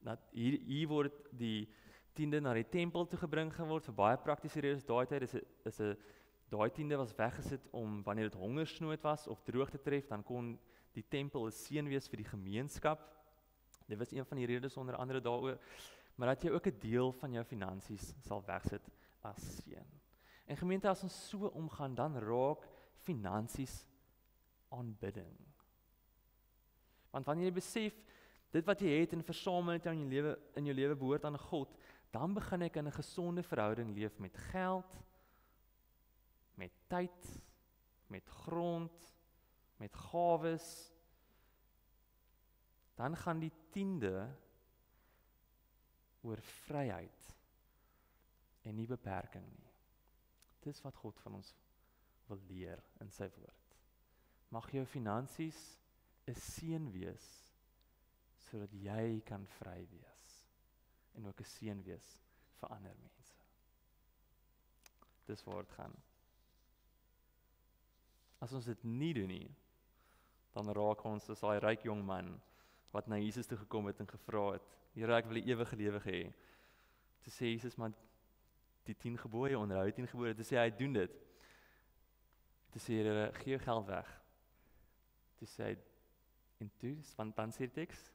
dat hier word die 10de na die tempel toe gebring geword vir baie praktiese redes. Daai tyd daai 10de was weggesit om wanneer dit hongersnood was of droogte tref, dan kon die tempel 'n seën wees vir die gemeenskap. Dit was een van die redes onder andere daaroor, maar dat jy ook 'n deel van jou finansies sal wegsit as seën. En gemeente, as ons so omgaan, dan raak finansies aanbidding. Want wanneer jy besef dit wat jy het en versamel dit in jou lewe behoort aan God, dan begin ek in 'n gesonde verhouding leef met geld, met tyd, met grond, met gawes. Dan gaan die 10de oor vryheid en nie beperking nie. Dis wat God van ons wil leer in sy woord. Mag jou finansies 'n seën wees, sodat jy kan vry wees, en ook 'n seën wees vir ander mense. Dis waar dit gaan. As ons dit nie doen nie, dan raak ons as daai ryk jong man, wat na Jesus toe gekom het en gevra het, Here, ek wil die ewige lewe hê. Toe sê Jesus, maar die 10 gebooie, onderhou die 10 gebooie, toe sê hy, doen dit. Toe sê Here, gee jou geld weg. Toe sê hy, en toe, want dan sê die teks,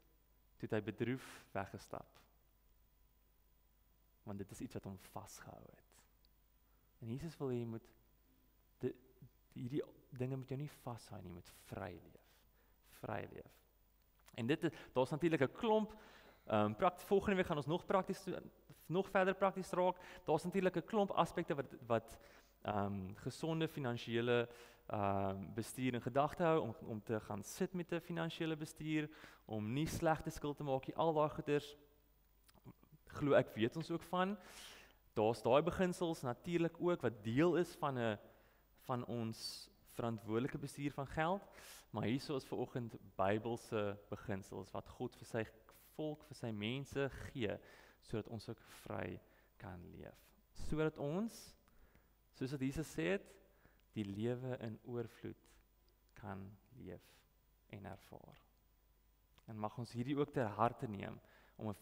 toe het hy bedroef weggestap. Want dit is iets wat hom vasgehou het. En Jesus wil hê jy moet hierdie dinge met jou nie vashou nie, jy moet vry leef. Vry leef. En daar's natuurlik 'n klomp, volgende week gaan ons nog verder prakties raak. Daar's natuurlik 'n klomp aspekte wat gesonde finansiële bestuur in gedagte hou, om te gaan sit met 'n finansiële bestuur, om nie slegte skuld te maak nie, al daai goeders, glo ek weet ons ook van. Daar's daai beginsels natuurlik ook wat deel is van ons verantwoordelike bestuur van geld, maar hierso is vanoggend Bybelse beginsels wat God vir sy volk, vir sy mense gee, sodat ons ook vry kan leef. Sodat ons, soos wat Jesus sê het, die lewe in oorvloed kan leef en ervaar. En mag ons hierdie ook ter harte neem, om 'n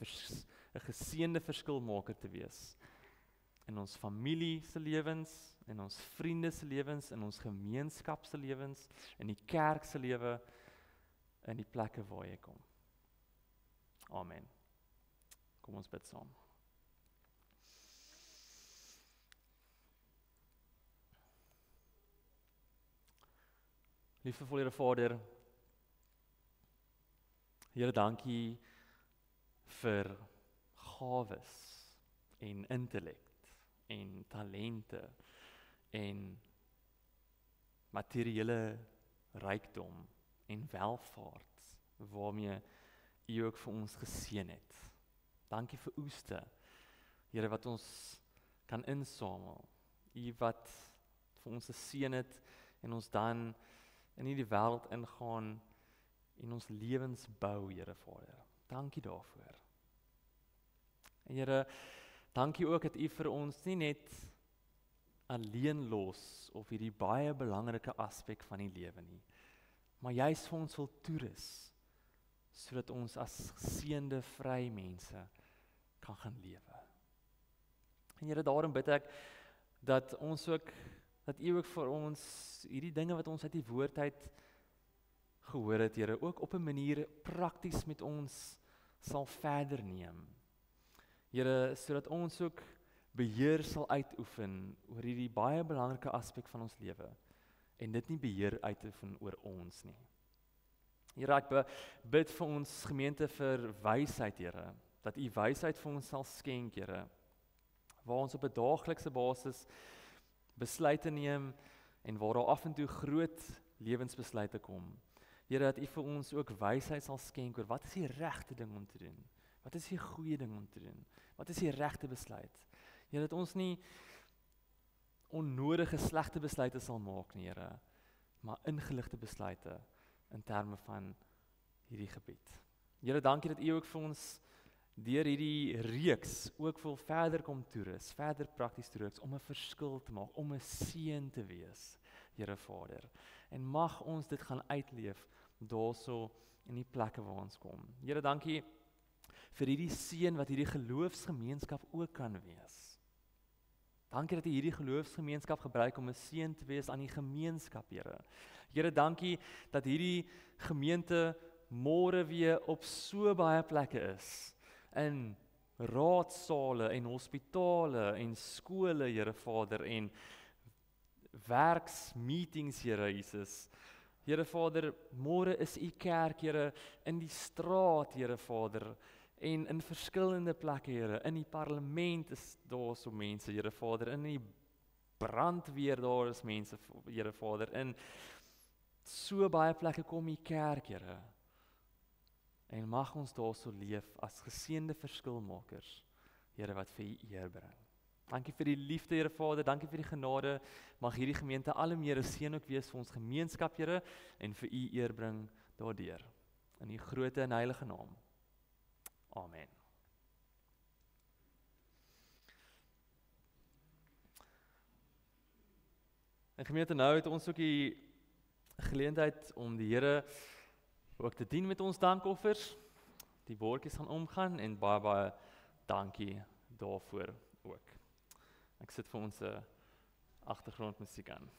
geseënde verskilmaker te wees in ons familie se lewens, in ons vriende se lewens, in ons gemeenskap se lewens, in die kerk se lewe, in die plekke waar jy kom. Amen. Kom ons bid saam. Liefdevolle Here Vader, Here, dankie vir gawes en intellek en talente en materiële rykdom en welvaart waarmee U ook vir ons geseën het. Dankie vir oeste, Here, wat ons kan insamel. U wat vir ons geseën het en ons dan in hierdie wêreld ingaan en ons lewens bou, Here Vader. Dankie daarvoor. En Here, dankie ook dat U vir ons nie net alleen los of hierdie baie belangrike aspek van die lewe nie, maar juis vir ons wil toerus, sodat ons as geseënde vry mense kan gaan lewe. En Here, daarom bid ek dat U ook vir ons hierdie dinge wat ons uit die woord uit gehoor het, Here, ook op 'n manier prakties met ons sal verder neem. Here, sodat ons ook beheer sal uitoefen oor hierdie baie belangrike aspek van ons lewe en dit nie beheer uitoefen oor ons nie. Here, ek bid vir ons gemeente vir wysheid, Here, dat U wysheid vir ons sal skenk, Here, waar ons op 'n daaglikse basis besluite neem en waar daar af en toe groot lewensbesluite kom. Here, dat U vir ons ook wysheid sal skenk oor wat is die regte ding om te doen? Wat is die goeie ding om te doen? Wat is die regte besluit? Here, dat ons nie onnodige slegte besluite sal maak nie, Here, maar ingeligte besluite in terme van hierdie gebied. Here, dankie dat U ook vir ons deur hierdie reeks ook wil verder kom toerus, verder prakties toerus om 'n verskil te maak, om 'n seën te wees, Here Vader. En mag ons dit gaan uitleef daarso in die plekke waar ons kom. Here, dankie vir hierdie seën wat hierdie geloofsgemeenskap ook kan wees. Dankie dat U hierdie geloofsgemeenskap gebruik om 'n seën te wees aan die gemeenskap, Here. Here, dankie dat hierdie gemeente môre weer op so baie plekke is, in raadsale en hospitale en skole, Here Vader, en werksmeetings, Here Jesus. Here Vader, môre is U kerk, Here, in die straat, Here Vader, en in verskillende plekke, Here, in die parlement is daar so mense, Here Vader, in die brandweer daar is mense, Here Vader, in so baie plekke kom U kerk, Here. En mag ons daarso leef as geseënde verskilmakers, Here, wat vir U eer bring. Dankie vir die liefde, Here Vader, dankie vir die genade. Mag hierdie gemeente al hoe meer 'n seën ook wees vir ons gemeenskap, Here, en vir U eer bring daardeur. In U groot en heilige naam. Amen. En gemeente, nou het ons ook die geleentheid om die Here ook te dien met ons dankoffers. Die bordjies gaan omgaan en baie dankie daarvoor ook. Ek sit vir ons 'n agtergrondmusiek aan.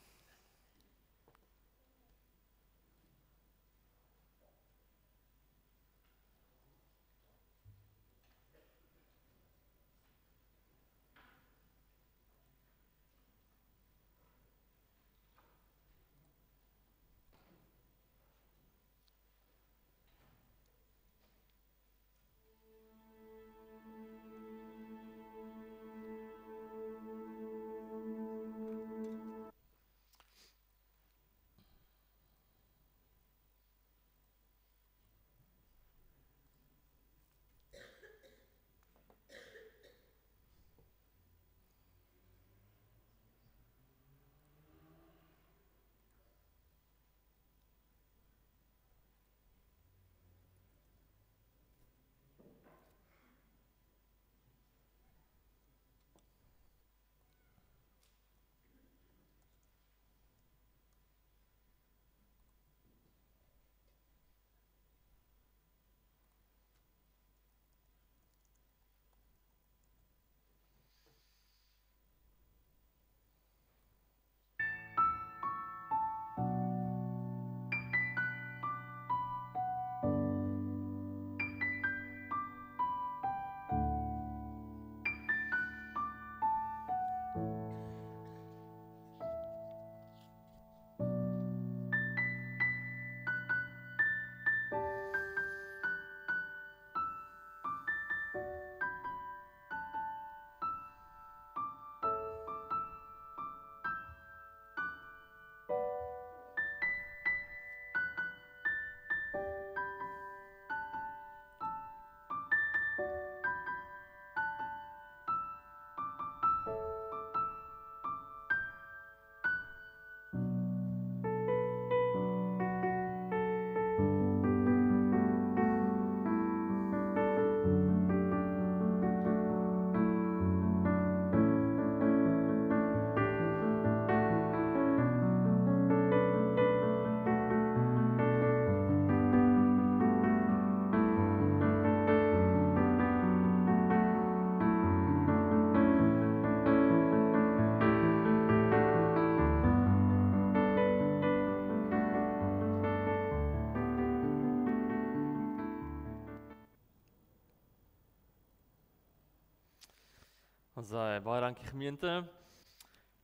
Ons baie dankie gemeente.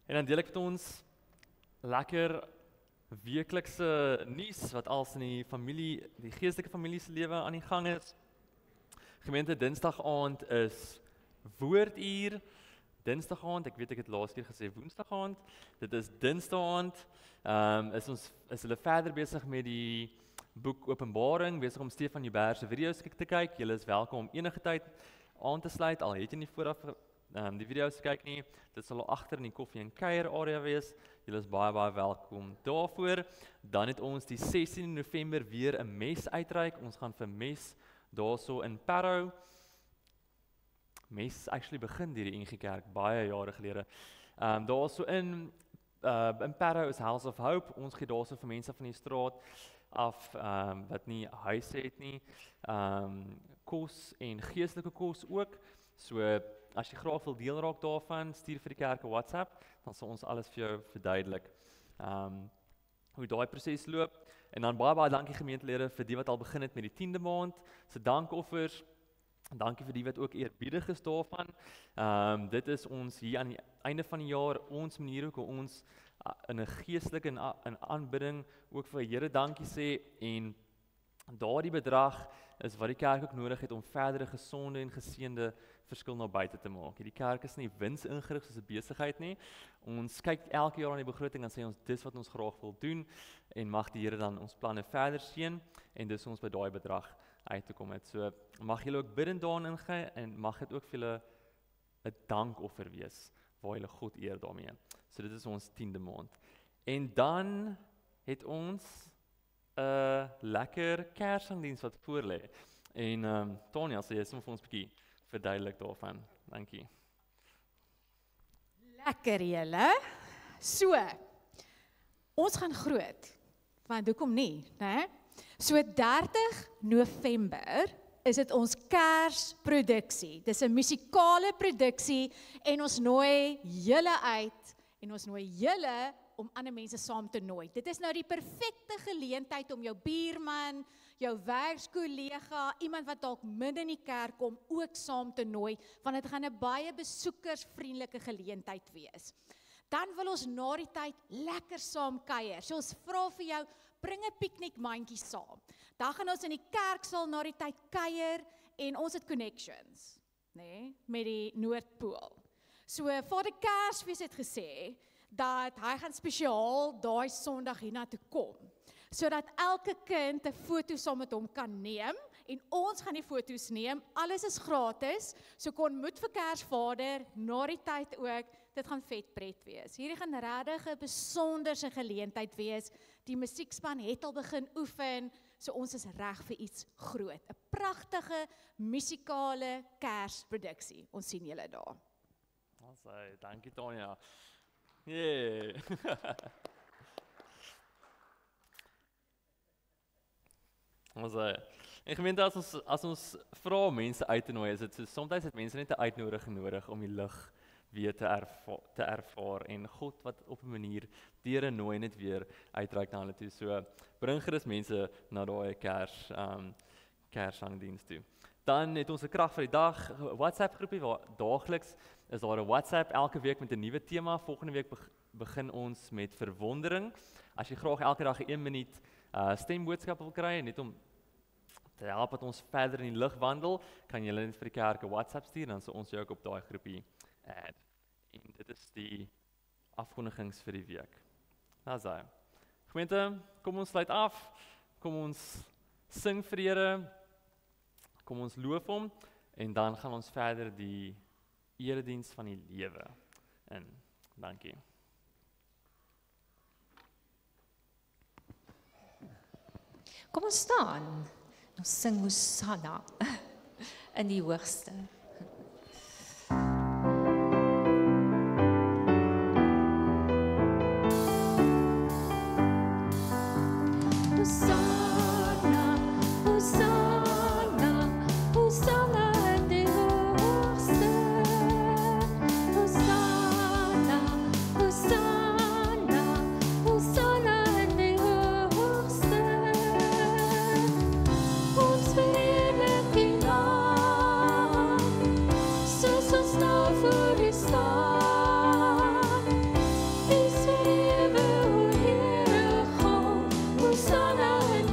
En dan deel ek met ons lekker weeklikse nuus wat als in die familie, die geestelike familie se lewe aan die gang is. Gemeente, Dinsdag aand is woorduur. Dinsdag aand. Ek weet ek het laas keer gesê Woensdag aand. Dit is Dinsdag aand. Is hulle verder besig met die boek Openbaring, besig om Stefan Joubert se video's te kyk. Julle is welkom om enige tyd aan te sluit, al het jy nie vooraf die video's kyk nie. Dit sal agter in die koffie en kuier area wees. Julle is baie welkom daarvoor. Dan het ons die 16 November weer 'n mes uitreik. Ons gaan vir mes daarso in Parow. Mes actually begin deur die NG Kerk baie jare gelede. Daarso in Parow is House of Hope. Ons gee daarso vir mense van die straat af wat nie huise het nie. Kos en geestelike kos ook. So as jy graag wil deel raak daarvan, stuur vir die kerk 'n WhatsApp, dan sal ons alles vir jou verduidelik. Hoe daai proses loop. En dan baie dankie gemeentelede vir die wat al begin het met die 10de maand se dankoffers. Dankie vir die wat ook eerbiedig is daarvan. Dit is ons hier aan die einde van die jaar, ons manier hoe ons in 'n geestelike en aanbidding ook vir die Here dankie sê, en daardie bedrag is wat die kerk ook nodig het om verdere gesonde en geseënde verskil na buite te maak. Hierdie kerk is nie wins ingerig soos 'n besigheid nie. Ons kyk elke jaar aan die begroting en sê ons dis wat ons graag wil doen, en mag die Here dan ons planne verder seën, en dis ons by daai bedrag uit te kom het. So mag julle ook bidend daarin ingaan, en mag dit ook vir julle 'n dankoffer wees waar julle God eer daarmee. So dit is ons 10de maand. En dan het ons 'n lekker Kerssangdiens wat voor lê. En Tanya, sê jy sommer vir ons 'n bietjie verduidelik daarvan. Dankie. Lekker julle. So, ons gaan groot. Want hoekom nie, né? So 30 November is dit ons Kersproduksie. Dis 'n musikale produksie en ons nooi julle uit en ons nooi julle om ander mense saam te nooi. Dit is nou die perfekte geleentheid om jou buurman, jou werkskollega, iemand wat dalk midde in die kerk kom, ook saam te nooi, want dit gaan 'n baie besoekersvriendelike geleentheid wees. Dan wil ons na die tyd lekker saam kuier. So ons vra vir jou, bring 'n piknikmandjie saam. Dan gaan ons in die kerksaal na die tyd kuier en ons het connections, nê, met die Noordpool. So Vader Kersfees het gesê dat hy gaan spesiaal daai Sondag hiernatoe kom, sodat elke kind 'n foto saam met hom kan neem, en ons gaan die foto's neem. Alles is gratis, so kon moed vir Kersvader, na die tyd ook. Dit gaan vet pret wees. Hierdie gaan regtig 'n besonderse geleentheid wees. Die musiekspan het al begin oefen, so ons is reg vir iets groot. 'n Pragtige musikale Kersproduksie. Ons sien julle daar. Awesome, dankie Tanya. Yeah. En gemeente, as ons vra mense uit te nooi, is dit so, soms het mense net 'n uitnodiging nodig om die lig weer te ervaar, en God wat op 'n manier deur 'n nooi net weer uitreik na hulle toe. So bring gerus mense na daai Kerssangdiens toe. Dan het ons 'n krag vir die dag WhatsApp groepie waar daagliks is daar 'n WhatsApp elke week met 'n nuwe tema. Volgende week begin ons met verwondering. As jy graag elke dag 'n 1 minuut stemboodskap wil kry, net om te help dat ons verder in die lig wandel, kan jy net vir die kerk 'n WhatsApp stuur, dan sal ons jou ook op daai groepie add. En dit is die afkondigings vir die week. Daar's hy. Gemeente, kom ons sluit af. Kom ons sing vir die Here. Kom ons loof hom, en dan gaan ons verder die erediens van die lewe in. Dankie. Kom ons staan. Ons sing Hosanna in die hoogste. Hosanna, Hosanna, Hosanna in die hoogste. Hosanna, Hosanna, Hosanna in die hoogste. Ons verheerlik U naam, soos ons nou voor U staan. U is verhewe, o Here God, Hosanna in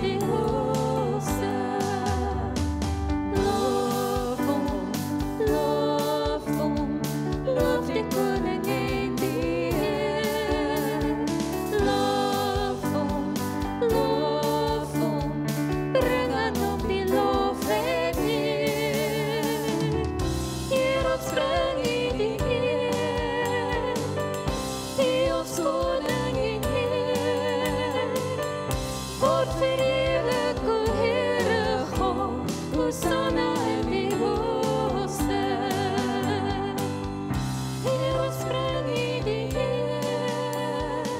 word verheerlik, o Here God, Hosanna in die hoogste. Heer, ons bring U die eer,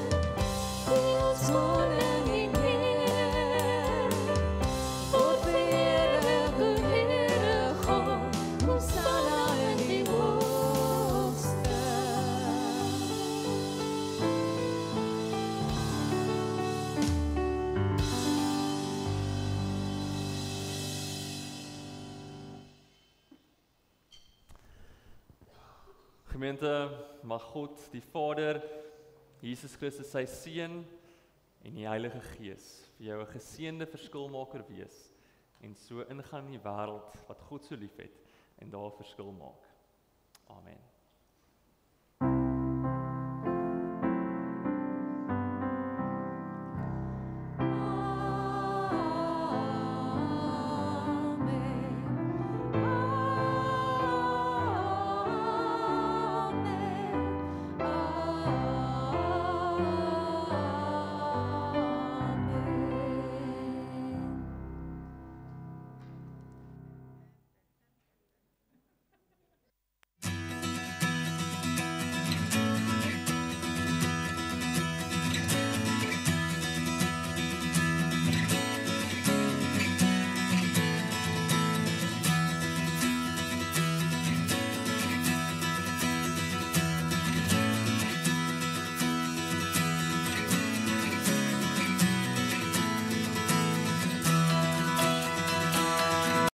U ons koning en Heer. Word verheerlik, o Here God, Hosanna in die hoogste. Gemeente, mag God, die Vader, Jesus Christus, sy Seun en die Heilige Gees vir jou 'n geseënde verskilmaker wees en so ingaan in die wêreld wat God so liefhet en daar 'n verskil maak. Amen.